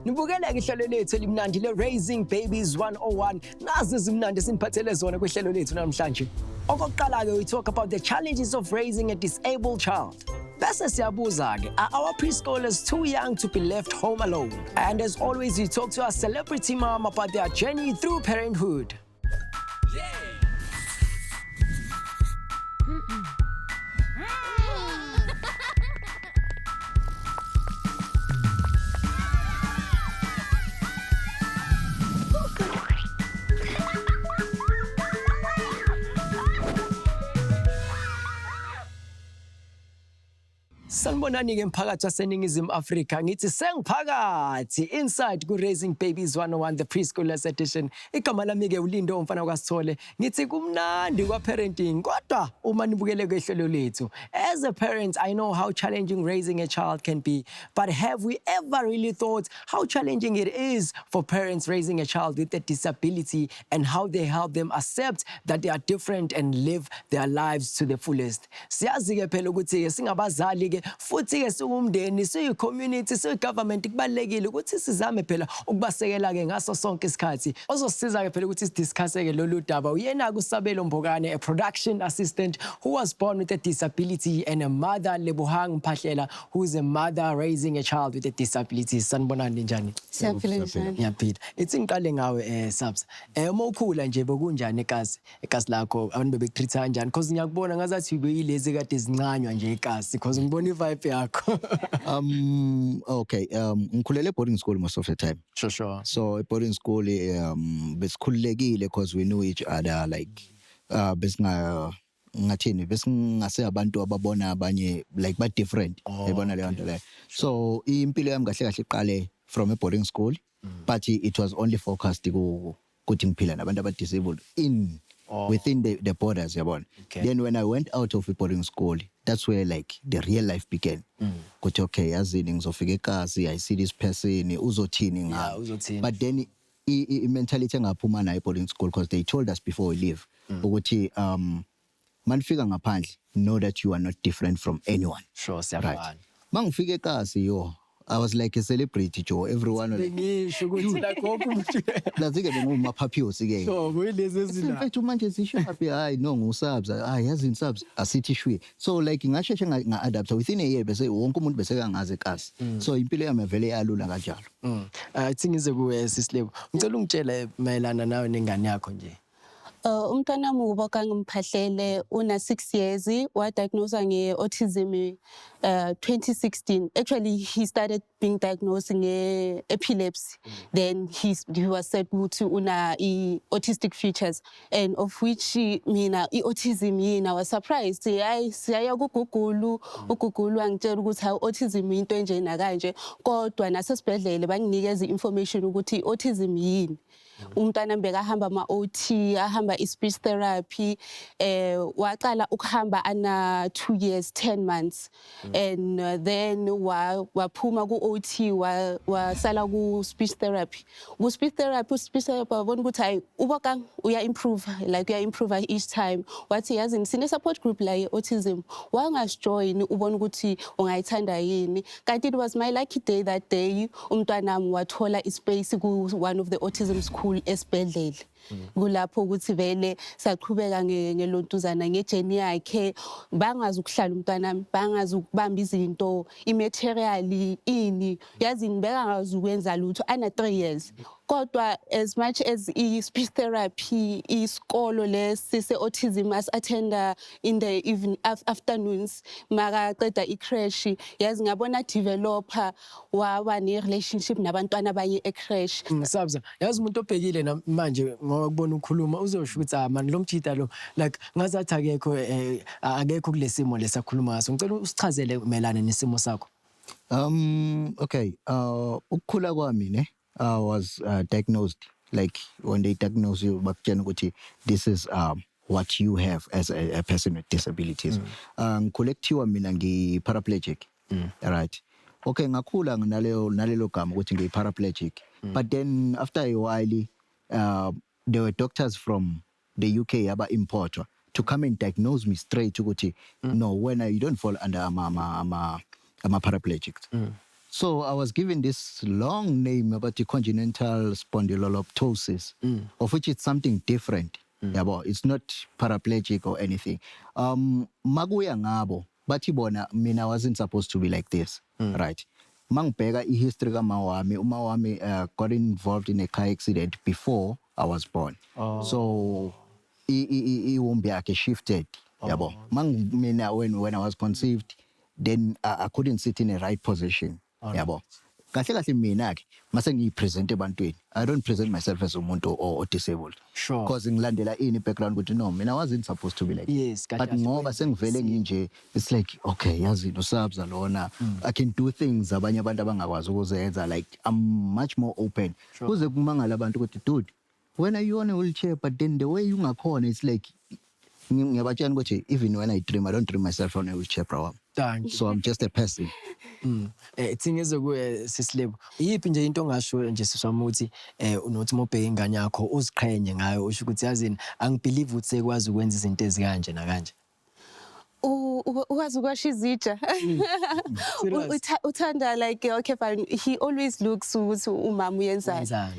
Nibukela ke ihlelo lethu elimnandi le Raising Babies 101. Nazi izimnandi siniphathele zona kwehlelo lethu namhlanje. Okokuqala ke we talk about the challenges of raising a disabled child. Bese siyabuza ke, are our preschoolers too young to be left home alone? And as always, we talk to our celebrity mom about their journey through parenthood. Sanibonani ke mphakathi waseningizimu Afrika, ngithi sengiphakathi inside ku Raising Babies 101 the Preschoolers Edition. Igama lami ke uLindo umfana kwaSithole. Ngithi kumnandi kwa parenting, kodwa uma nibukele kwehlelo lethu, as a parent I know how challenging raising a child can be, but have we ever really thought how challenging it is for parents raising a child with a disability and how they help them accept that they are different and live their lives to the fullest? Siyazi ke phela ukuthi singabazali ke futhi ke sikumndeni siyi-community siyi-government kubalekile ukuthi sizame phela ukubasekela ke ngaso sonke isikhathi. Ozosiza ke phela ukuthi sidiscusse ke lolu daba uyena kuSabelo Mbokane, a production assistant who was born with a disability, and a mother Lebohang Mpahlela who is a mother raising a child with a disability. Sanibonani njani? Siyaphila njani? Ngiyaphila. Ithi ngiqale ngawe Sabs. Uma ukhula nje bokunjani egazi lakho abantu bebekutreat kanjani? Because ngiyakubona ngazathi ubeyilezi kade zincanywa nje egazi because ngibona vibe yakho. Okay, ngikhulele boarding school most of the time. Sure. So boarding school besikhululekile because we knew each other, like besingase abantu ababona abanye like ba different ebona leyo nto leyo. So impilo yami kahle kahle iqale from a boarding school, but it was only focused ukuthi ngiphila nabantu aba disabled within the borders yabona. Then when I went out of a boarding school, that's where like the real life began. Kuthi okay yazini ngizofika eKasi, I see this person uzothini ngayo. But then mentality engaphuma nayo boarding school, because they told us before we leave ukuthi manifika ngaphandle, know that you are not different from anyone. Sure, right. Mangifika eKasi I was like a celebrity, Joe. Everyone was like, that's it. My papi was again. So we listen to Manchester happy. I know subs. I has in subs a city shui. So like in Asha adapt within a year, but say won't come as a cast. So in Pile I'm a very alula gajal. I think it's a good system. Mtolung chele mailana na ninganya konje. Umntwana Mubokang Mphahlele una 6 years wa diagnosed nge-autism 2016. Actually he started being diagnosed nge-epilepsy. Then he was said to una autistic features, and of which mina autism yini. I was surprised. Siyaya kugugulu angitshela ukuthi how autism into enje nakanje, kodwa nasesibhedlela banginikeza information ukuthi autism yini. Umntwana bekahamba ama-OT, ahamba i-speech therapy, waqala ukuhamba ana 2 years 10 months, and then waphuma ku-OT wasala ku-speech therapy. Ku-speech therapy wabona ukuthi hayi Ubokang uya-improve, like uya-improve each time. Wathi yazini sine-support group la ye-autism, wangasjoin ubona ukuthi ungayithanda yini. Kanti it was my lucky day that day umntwanami wathola ispace ku-one of the autism school esibhedlela. Kulapho ukuthi vele saqhubeka ngelontuzana ngejeni yakhe, bangazi ukuhlala umntwanami, bangazi ukubamba izinto, imaterial ini, yazini bekangazi ukwenza lutho ana 3 years. Kodwa as much as speech therapy isikolo lesi autism as attender in the evening afternoons, makaqeda icrash, yazi ngabona developer waba ne relationship nabantwana abanye ecrash. Sabza yazi umuntu obhekile manje ngokubona ukhuluma uzosho ukuthi man lo mjida lo like ngazathi akekho kulesimo lesakhuluma ngaso. Ngicela usichazele melana nesimo sakho. Okay, ukukhula kwami ne I was diagnosed, like when they diagnose you, this is what you have as a person with disabilities. Collective mina paraplegic, right? Okay, ngakhula nalelo gama ukuthi ngiyi-paraplegic. But then after a while, there were doctors from the UK aba-importer to come and diagnose me straight ukuthi no, when you don't fall under I'm a paraplegic. So I was given this long name about the congenital spondyloloptosis, of which it's something different. Yabo, it's not paraplegic or anything. Maguya ngabo, bathi bona mina I wasn't supposed to be like this, right? Mangibheka history umawami got involved in a car accident before I was born. So iwombi yakhe shifted. Yabo. Mina when I was conceived, then I couldn't sit in a right position. Yabo. Kahle kahle mina ke mase ngipresent ebantwini. I don't present myself as umuntu or disabled. Sure. Because ngilandela ini background ukuthi no, mina I wasn't supposed to be like. Yes, but ngoba sengivele nginje, it's like okay, yazi no sabza lona. I can do things abanye abantu abangakwazi ukuzenza, like I'm much more open. Kuze kumangala abantu ukuthi dude, when are you on a wheelchair, but then the way you ngakhona, it's like ngiyabatshela ukuthi even when I dream, I don't dream myself on a wheelchair problem. So I'm just a person. Thingeze kuwe sisilebo yiphi nje into ongasho nje siswami ukuthi unothi mobheka ingane yakho uziqhenye ngayo usho ukuthi yazini angibelieve ukuthi sekwazi ukwenza izinto ezikanje nakanje. Ukwazi ukwasha izitsha. Uthanda like okay fine, he always looks ukuthi umama uyenzani.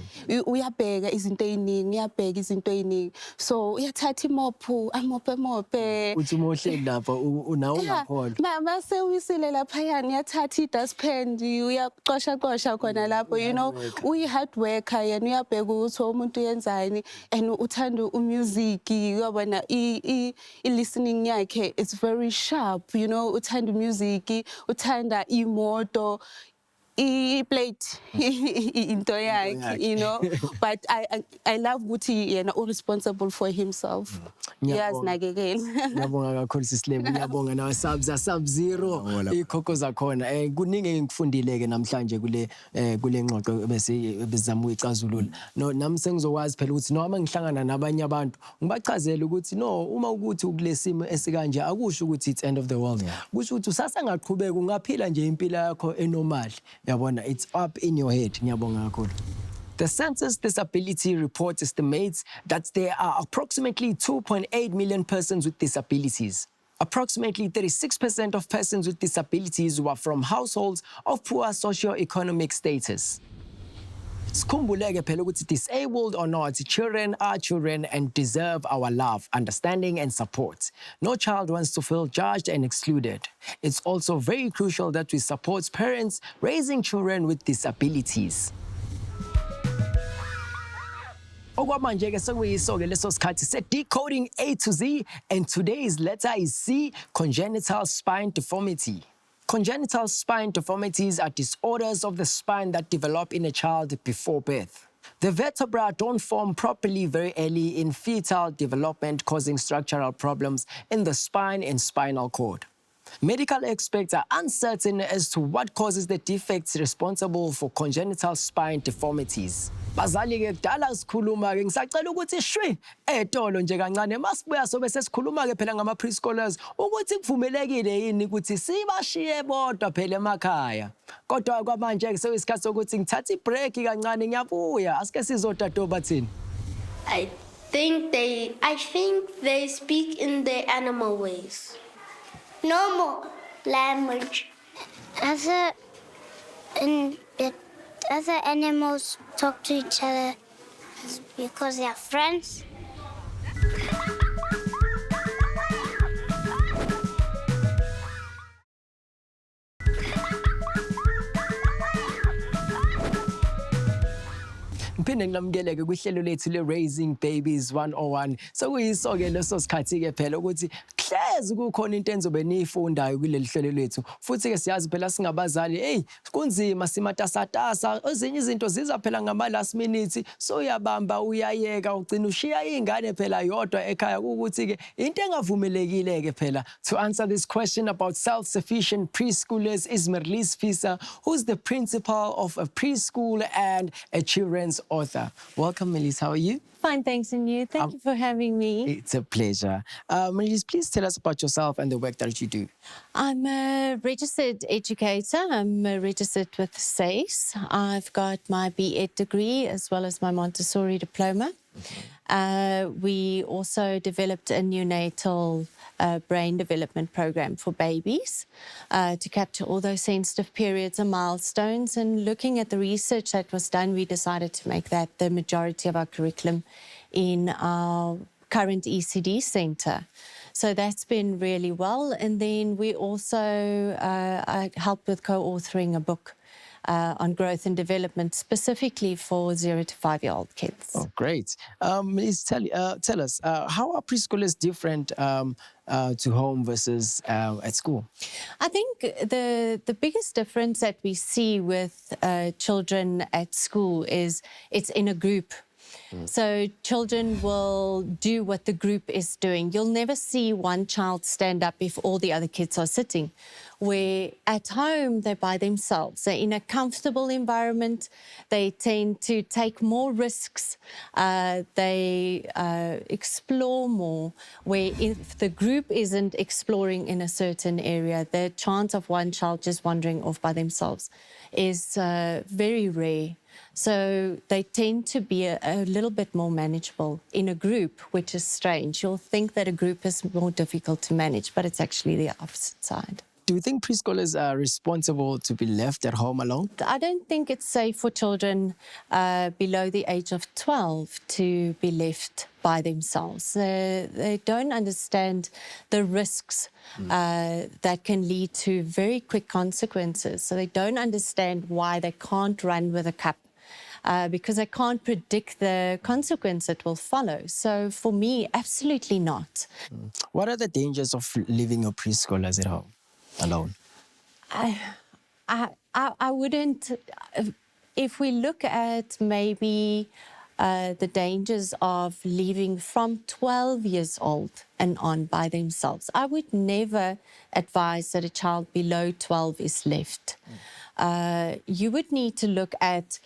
Uyabheka izinto eziningi, so uyathatha imophu amope uthi mohleli lapha unawo ngakholwa mase uwisile lapha yani uyathatha i-dustpan uyaqosha khona lapho, you know, uyi-hard worker yena uyabheka ukuthi umuntu uyenzani and uthanda umusic uyabona i-listening yakhe it's very sharp, you know, uthanda music, uthanda imoto, plate into yakhe, you know. But I love ukuthi yena responsible for himself. Yazinakekela. Ngiyabonga kakhulu sisilebo, ngiyabonga nawe Sub-Zero ikhokho zakhona. Kuningi engikufundile ke namhlanje kule ngxoxo bezama ukuyicazulula. No nami sengizokwazi phela ukuthi noma ngihlangana nabanye abantu ngibachazela ukuthi no uma ukuthi ukulesimo esikanje akusho ukuthi it's end of the world. Kusho ukuthi usasa ngaqhubeka ungaphila nje impilo yakho enormal. Yabona, it's up in your head. Ngiyabonga kakhulu. The Census Disability Report estimates that there are approximately 2.8 million persons with disabilities. Approximately 36% of persons with disabilities were from households of poor socio-economic status. Sikhumbuleke phela ukuthi disabled or not, children are children and deserve our love, understanding and support. No child wants to feel judged and excluded. It's also very crucial that we support parents raising children with disabilities. Okwamanje ke sekuyiso ke leso sikhathi se-decoding A to Z, and today's letter is C, congenital spine deformity. Congenital spine deformities are disorders of the spine that develop in a child before birth. The vertebrae don't form properly very early in fetal development, causing structural problems in the spine and spinal cord. Medical experts are uncertain as to what causes the defects responsible for congenital spine deformities. Bazali ke kudala sikhuluma ke ngisacela ukuthi shwi etolo nje kancane masibuya sobe sesikhuluma ke phela ngama preschoolers ukuthi kuvumelekile yini ukuthi sibashiye bodwa phela emakhaya. Kodwa kwamanje ke seyisikhathi sokuthi ngithathe ibreak kancane ngiyabuya asike sizodado bathini. I think they speak in their animal ways. Normal language. Other animals talk to each other because they are friends. Ngiphinde nginamkeleke kwihlelo lethu le-Raising Babies 101. Sekuyiso ke leso sikhathi ke phela ukuthi hlezi kukhona into enzobe niyifundayo kuleli hlelo lethu. Futhi ke siyazi phela singabazali, kunzima simatasatasa, ezinye izinto ziza phela ngama last minute, so uyabamba uyayeka ugcina ushiya ingane phela yodwa ekhaya ukuthi ke into engavumelekile ke phela. To answer this question about self-sufficient preschoolers is Merlis Fisa, who's the principal of a preschool and a children's author. Welcome, Melis. How are you? Fine, thanks, and you? Thank you for having me. It's a pleasure. Melis, please tell us about yourself and the work that you do. I'm a registered educator. I'm registered with SABC. I've got my B.Ed degree as well as my Montessori diploma. We also developed a neonatal brain development program for babies to capture all those sensitive periods and milestones. And looking at the research that was done, we decided to make that the majority of our curriculum in our current ECD centre. So that's been really well. And then we also I helped with co-authoring a book on growth and development, specifically for 0 to 5-year-old kids. Oh, great. Please tell us, how are preschoolers different to home versus at school? I think the biggest difference that we see with children at school is it's in a group. So children will do what the group is doing. You'll never see one child stand up if all the other kids are sitting. Where at home, they're by themselves. They're in a comfortable environment. They tend to take more risks. They explore more. Where if the group isn't exploring in a certain area, the chance of one child just wandering off by themselves is very rare. So they tend to be a little bit more manageable in a group, which is strange. You'll think that a group is more difficult to manage, but it's actually the opposite side. Do you think preschoolers are responsible to be left at home alone? I don't think it's safe for children below the age of 12 to be left by themselves. They don't understand the risks that can lead to very quick consequences. So they don't understand why they can't run with a cup. Because they can't predict the consequence that will follow. So for me, absolutely not. What are the dangers of leaving your preschoolers at home alone? I wouldn't. If we look at maybe the dangers of leaving from 12 years old and on by themselves, I would never advise that a child below 12 is left. You would need to look at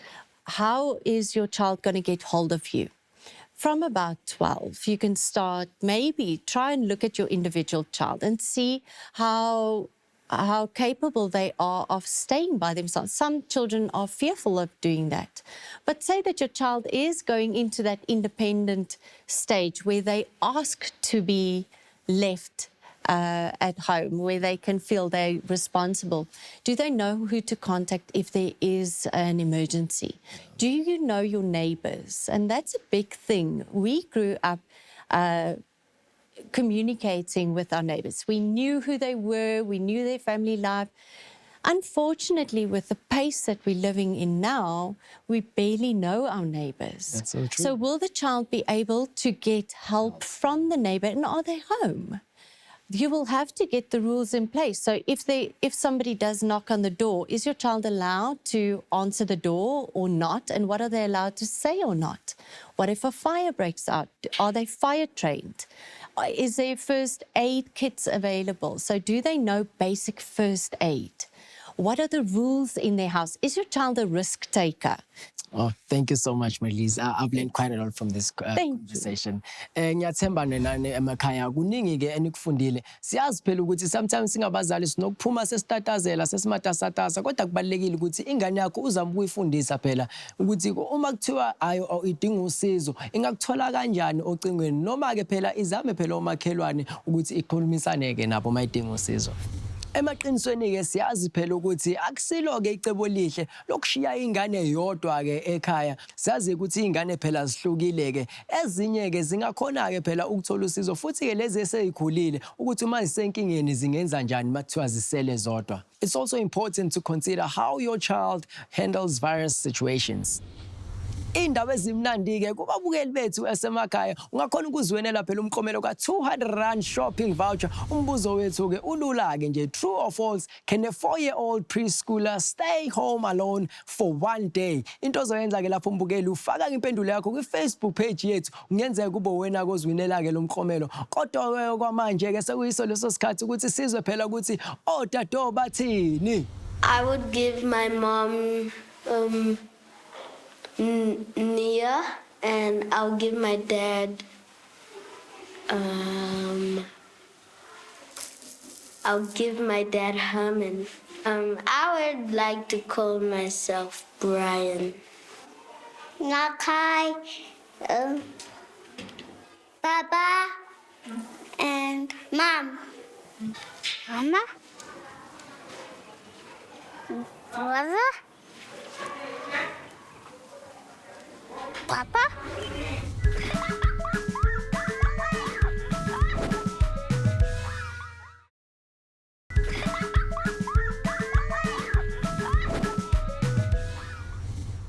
how is your child going to get hold of you? From about 12, you can start, maybe try and look at your individual child and see how capable they are of staying by themselves. Some children are fearful of doing that. But say that your child is going into that independent stage where they ask to be left at home, where they can feel they're responsible. Do they know who to contact if there is an emergency? Do you know your neighbours? And that's a big thing. We grew up communicating with our neighbours. We knew who they were. We knew their family life. Unfortunately, with the pace that we're living in now, we barely know our neighbours. That's so true. So will the child be able to get help from the neighbour, and are they home? You will have to get the rules in place. So if somebody does knock on the door, is your child allowed to answer the door or not? And what are they allowed to say or not? What if a fire breaks out? Are they fire trained? Is there first aid kits available? So do they know basic first aid? What are the rules in their house? Is your child a risk taker? Oh, thank you so much, Melise. I've learned quite a lot from this conversation. Ngiyathemba nani emakhaya kuningi ke enikufundile. Siyazi phela ukuthi sometimes singabazali sinokuphuma sesitatazela sesimatasatasa kodwa kubalekile ukuthi ingane yakho uzambe uyifundisa phela ukuthi uma kuthiwa ayo idinga usizo ingakuthola kanjani ocingweni noma ke phela izame phela omakhelwane ukuthi ikhulumisane ke nabo mayidinga usizo. Emaqinisweni ke siyazi phela ukuthi akusilo ke icebo lihle lokushiya ingane yodwa ke ekhaya. Siyazi ukuthi ingane phela zihlukile ke. Ezinye ke zingakhona ke phela ukuthola usizo futhi ke lezi eseyikhulile ukuthi uma zisenkingeni zingenza njani makuthiwa zisele zodwa. It's also important to consider how your child handles various situations. Indaba ezimnandi ke kubabukeli bethu esemakhaya ungakhona ukuzwenela phela umklomelo ka200 shopping voucher. Umbuzo wethu ke ulula ke nje, true or false, can a 4-year-old preschooler stay home alone for one day? Into ozoyenza ke lapho umbukeli ufaka impendulo yakho kwi-Facebook page yethu, ungenzeka kube wena kozwinela ke lo mklomelo. Kodwa kwamanje ke sekuyiso leso sikhathi ukuthi sizwe phela ukuthi odado bathini. I would give my mom Nia, and I'll give my dad Herman. I would like to call myself Brian. Nakai, Baba, And Mom. Mama? Brother? Papa?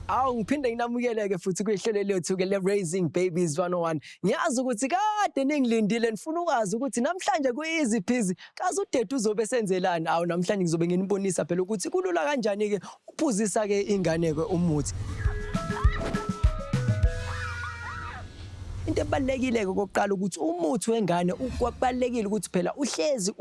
Awu ngiphinde nginamukele-ke futhi kwihlelo lethu-ke le-Raising Babies 101. Ngiyazi ukuthi kade ningilindile nifuna ukwazi ukuthi namhlanje ku-Easy Peasy kaze udade uzobe senzelani. Awu namhlanje ngizobe nginibonisa phela ukuthi kulula kanjani-ke uphuzisa-ke ingane-ke umuthi. Into ebalekile kokuqala ukuthi umuthi wengane ukubalekile ukuthi phela uhlezi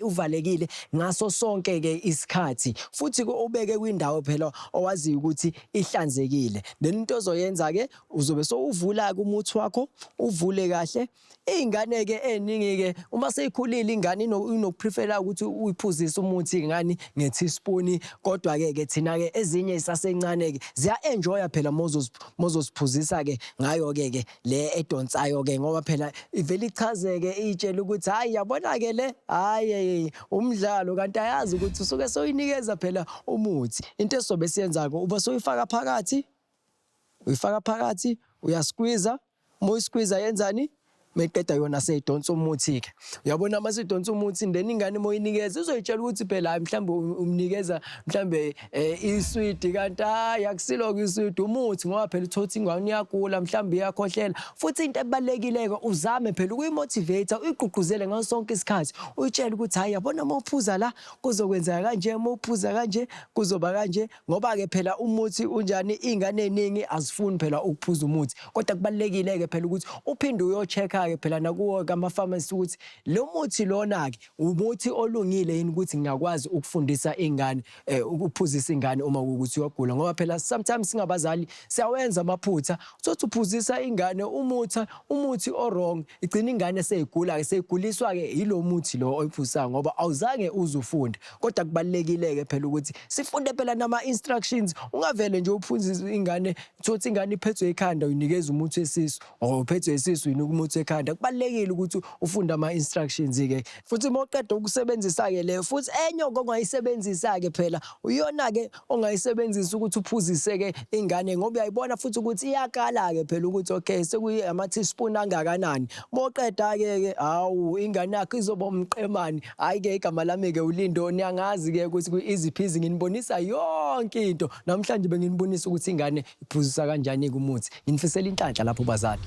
uvalekile ngaso sonke ke isikhathi futhi ke ubeke kwindawo phela owazi ukuthi ihlanzekile. Then into ozoyenza ke uzobe sowuvula ke umuthi wakho uvule kahle. Izingane ke eningi ke uma seyikhulile ingane inokuprefera ukuthi uyiphuzise umuthi ingane nge-teaspoon kodwa ke thina ke ezinye isasencane ke ziya enjoya phela mozosiphuzisa ke ngayo ke le edonsayo ke ngoba phela ivela ichazeke itshela ukuthi hayi yabona ke le hayi umdlalo kanti ayazi ukuthi usuke soyinikeza phela umuthi. Into esobe siyenza ke uba soyifaka phakathi uyifaka phakathi uyasqueeza moyisqueeza yenzani meqeda yona seyidonsa umuthi ke uyabona mase idonsa umuthi then ingane moyinikeza izoyitshela ukuthi phela mhlambe umnikeza mhlambe isweet kanti yakusilo isweet umuthi ngoba phela uthothi ingane iyagula mhlambe iyakhohlela futhi into ebalekileke uzame phela ukuyimotivate uyigqugquzele ngaso sonke isikhathi uyitshela ukuthi hayi yabona mawuphuza la kuzokwenzeka kanje mawuphuza kanje kuzoba kanje ngoba ke phela umuthi unjani ingane eningi azifuni phela ukuphuza umuthi kodwa kubalekileke phela ukuthi uphinde uyochecka ke phela nakuwo kama-pharmacy ukuthi lo muthi lona ke umuthi olungile yini ukuthi ngiyakwazi ukufundisa ingane ukuphuzisa ingane uma ukuthi uyagula ngoba phela sometimes singabazali siyawenza amaphutha uthi uphuzisa ingane umuthi o-wrong igcina ingane seyigula ke seyiguliswa ke yilo muthi lo oyiphuzisayo ngoba awuzange uzufunde kodwa kubalekile ke phela ukuthi sifunde phela nama-instructions ungavele nje uphuzise ingane uthi ingane iphethwe ikhanda uyinikeza umuthi wesisu or uphethwe isisu uyinika umuthi ekhanda kubalekile ukuthi ufunde ama-instructions ke futhi mawuqeda ukusebenzisa ke le futhi enye ongayisebenzisa ke phela uyona ke ongayisebenzisa ukuthi uphuzise ke ingane ngoba uyayibona futhi ukuthi iyakala ke phela ukuthi okay sekuyi ama-teaspoon angakanani mawuqeda ke hawu ingane yakho izoba umqemani hayi ke igama lami ke uLindo niyangazi ke ukuthi ku-Easy Peasy nginibonisa yonke into namhlanje benginibonisa ukuthi ingane iphuzisa kanjani ke umuthi nginifisela inhlanhla lapho bazali.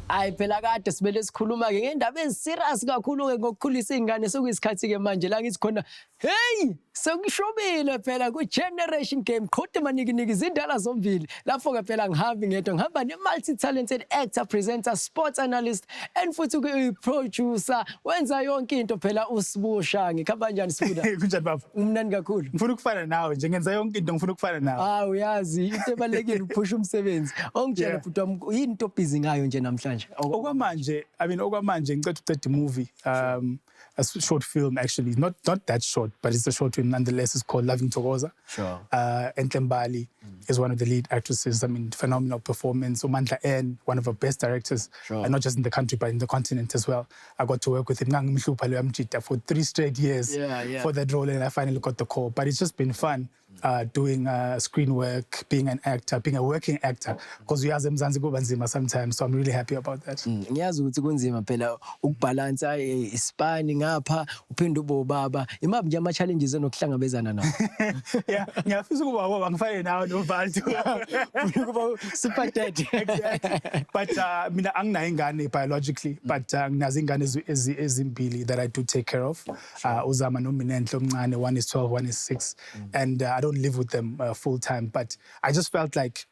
Hayi phela kade sibele sikhuluma ke ngendaba eziserious kakhulu ke ngokukhulisa ingane sekuyisikhathi ke manje la ngithi khona hey sekushobile phela ku generation game qhodde maningi izindala zombili lapho ke phela ngihambi ngedwa ngihamba ne multi talented actor presenter sports analyst and futhi ku producer wenza yonke into phela uSbu Shongwe khamba kanjani Sbuda kunjani baba umnandi kakhulu ngifuna ukufana nawe nje ngenza yonke into ngifuna ukufana nawe uyazi into ebalekile ukuphusha umsebenzi ongitshela futhi wami yini into busy ngayo nje namhlanje okwamanje okwamanje ngicela uceda movie a short film actually not that short but it's a short film nonetheless. It's called Loving Togoza. Sure. Entlembali is one of the lead actresses. I mean, phenomenal performance. Umandla N, one of our best directors, sure. Not just in the country but in the continent as well. I got to work with him for 3 straight years for that role, and I finally got the call. But it's just been fun. Doing screen work, being an actor, being a working actor, because we have Mzansi kubanzima sometimes, so I'm really happy about that. Ngiyazi ukuthi kunzima phela ukubalansa ispani ngapha uphinde ube ubaba imaphi nje ama challenges enokuhlangabezana nawo. Yeah, ngiyafisa ukuba ubaba ngifane nawe noValdo. Ukuba super dad. Exactly. But mina anginayo ingane biologically, but nginazo ingane ezimbili that I do take care of. Uzama noMinenhle omncane, one is 12, one is 6, and I don't live with them full time, but I just felt like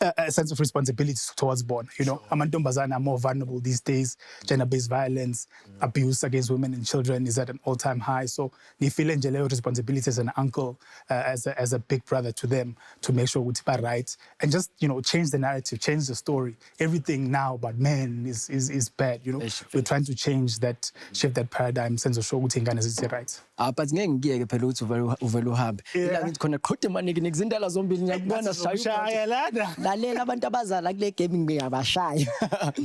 a sense of responsibility towards Born. You know, amantombazana are more vulnerable these days. Gender-based violence, abuse against women and children is at an all-time high. So, we feel a responsibility as an uncle, as a big brother to them, to make sure we're right and just change the narrative, change the story. Everything now about men is bad. You know, we're trying to change that, shift that paradigm, sense of show we're right. But ngeke ngiyeke phela ukuthi uvela uhambe ila ngithi khona qhodde maningi izindala zombili ngiyakubona shaya lana lalela abantu abazala kule gaming ngiyabashaya.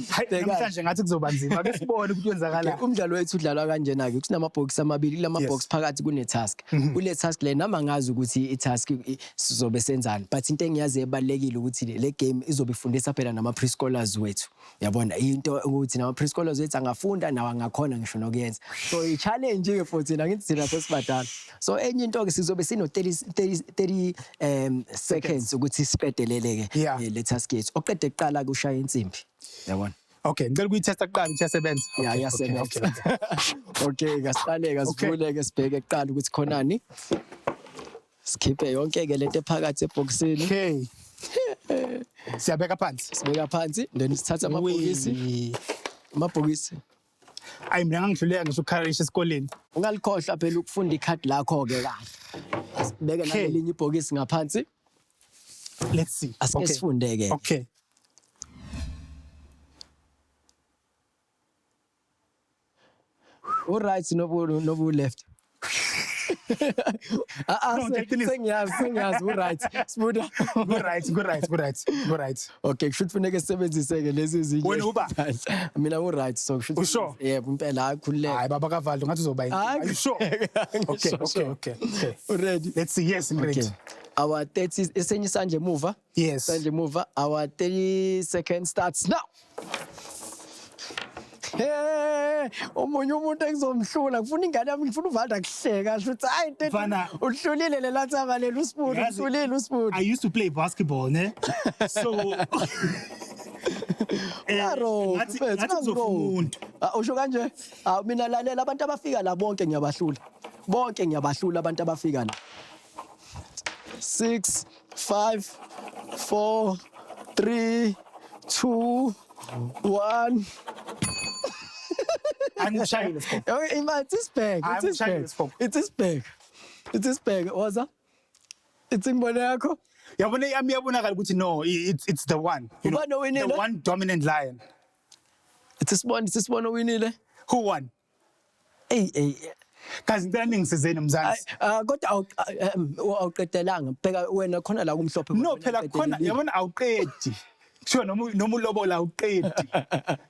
Hayi namhlanje ngathi kuzoba nzima ake sibone ukuthi kwenzakala. Umdlalo wethu udlalwa kanjena ke kunamabhox amabili lamabhox phakathi kune task. Kule task le nama ngazi ukuthi I task sizobe senzani but into engiyazi ebalekile ukuthi le game izobe ifundisa phela nama preschoolers wethu. Yabona into ukuthi nama preschoolers wethu angafunda nawo angakhona ngisho nokuyenza. So I challenge ke for thina ngithi thina sesibadala. So enye into ke sizobe sino 30 seconds ukuthi siqedelele ke le task yethu. Oqede kuqala kushaya insimbi. Yabona. Okay, ngicela ukuyitesta kuqala ukuthi yasebenza. Yeah, yasebenza. Okay, ngasiqale ngasivule ke sibheke kuqala ukuthi khonani. Sikhiphe yonke ke lento ephakathi eboxini. Okay. Siyabeka phansi. Sibeka phansi, then sithatha amabhokisi. Amabhokisi. Ayi mina ngangihluleka ngisho ukukharisha esikoleni. Ungalikhohlwa phela ukufunda ikhadi lakho ke kahle. Sibeka nakelinye ibhokisi ngaphansi. Let's see. Asike sifunde ke. Okay. All right, no left. Sengiyazi right. Sibuda. Go right. Okay, kusho kufuneka sisebenzise ke lezi zinto. Wena uba? Mina right, so kusho. Usho? Yebo impela akhululeka. Hayi baba kavaldo ngathi uzoba yini. Are you sure? Okay. Ready? Let's see. Yes, I'm ready. Okay. Our 30 esenye sanje emuva. Yes. Sanje emuva. Our 30 seconds starts now. Hey, omunye umuntu engizomhlula ngifuna ingane yami ngifuna uvalda kuhleka sho ukuthi hayi Mfana. uhlulile lela thaba lela uSpudi uhlulile uSpudi. I used to play basketball, ne? So ngathi uzofumuntu. Usho kanje? Mina lalela abantu abafika la bonke ngiyabahlula. Bonke ngiyabahlula abantu abafika la. 6 5 4 3 2 1 Angishayile scope. It is bag. Waza? It's ingibone yakho? Yabona yami yabonakala ukuthi no, it's the one. You know, the one dominant lion. It's a spawn owinile. Who won? Hey. Kazi ngicela ningisizeni mzansi. Kodwa awuqedelanga. Bheka wena khona la kumhlophe. No phela khona yabona awuqedi. Sho noma ulobola uqedi.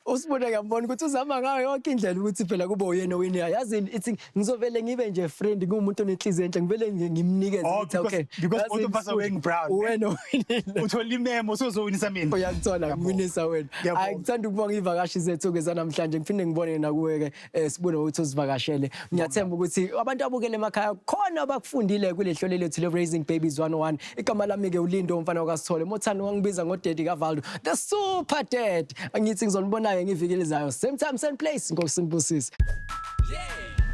Usibone ngiyambona ukuthi uzama ngayo yonke indlela ukuthi phela kube uyena owinayo. Yazini ithi ngizovele ngibe nje friend ngumuntu onenhliziyo enhle ngivele ngimnikeze ukuthi okay. Because both of us are wearing brown. Wena owinile. Uthola imemo sozowinisa mina. Uyakuthola ngwinisa wena. Ngithanda ukubonga ivakashi zethu ke namhlanje ngiphinde ngibone nakuwe ke sibone ukuthi uzivakashele. Ngiyathemba ukuthi abantu abukele emakhaya khona abakufundile kule hlelo lethu le Raising Babies 101. Igama lami ke uLindo umfana kaSithole. Mothando wangibiza ngoDaddy kaValdo. The super dad. Angithi ngizonibonayo ngiviki elizayo. Same time, same place. Ngosibusisi. Yeah.